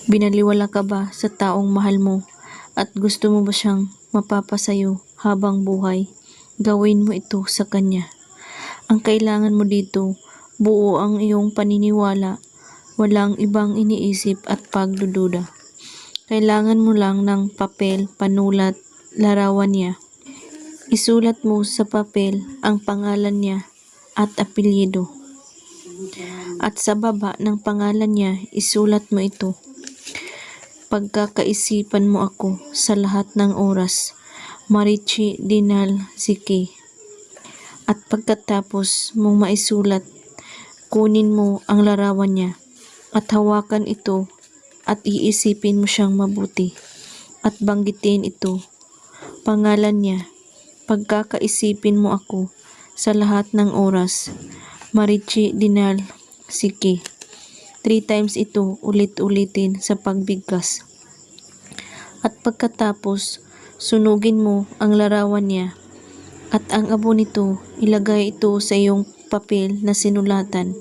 Binaliwala ka ba sa taong mahal mo at gusto mo ba siyang mapapasayo habang buhay? Gawin mo ito sa kanya. Ang kailangan mo dito, buo ang iyong paniniwala, walang ibang iniisip at pagdududa. Kailangan mo lang ng papel, panulat, larawan niya. Isulat mo sa papel ang pangalan niya at apelyido. At sa baba ng pangalan niya, isulat mo ito. Pagkakaisipan mo ako sa lahat ng oras, Marichi Dinal Ziki. At pagkatapos mong maisulat, kunin mo ang larawan niya at hawakan ito at iisipin mo siyang mabuti at banggitin ito. Pangalan niya, pagkakaisipin mo ako sa lahat ng oras, Marichi Dinal Ziki. 3 times ito ulit-ulitin sa pagbigkas. At pagkatapos, sunugin mo ang larawan niya at ang abo nito, ilagay ito sa iyong papel na sinulatan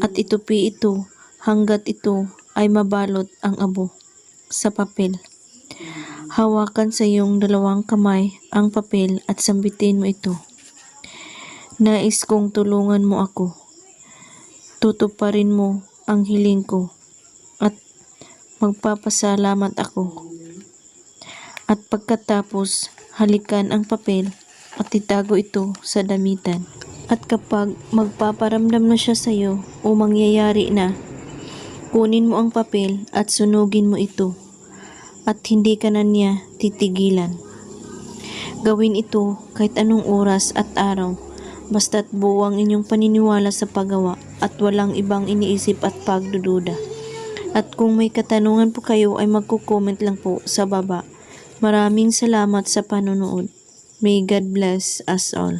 at itupi ito hanggat ito ay mabalot ang abo sa papel. Hawakan sa iyong dalawang kamay ang papel at sambitin mo ito. Nais kong tulungan mo ako. Tutuparin mo ang hiling ko at magpapasalamat ako. At pagkatapos, halikan ang papel at itago ito sa damitan. At kapag magpaparamdam na siya sa iyo o mangyayari na, kunin mo ang papel at sunugin mo ito at hindi ka na niya titigilan. Gawin ito kahit anong oras at araw, basta't buo ang inyong paniniwala sa paggawa at walang ibang iniisip at pagdududa. At kung may katanungan po kayo ay magko-comment lang po sa baba. Maraming salamat sa panonood. May God bless us all.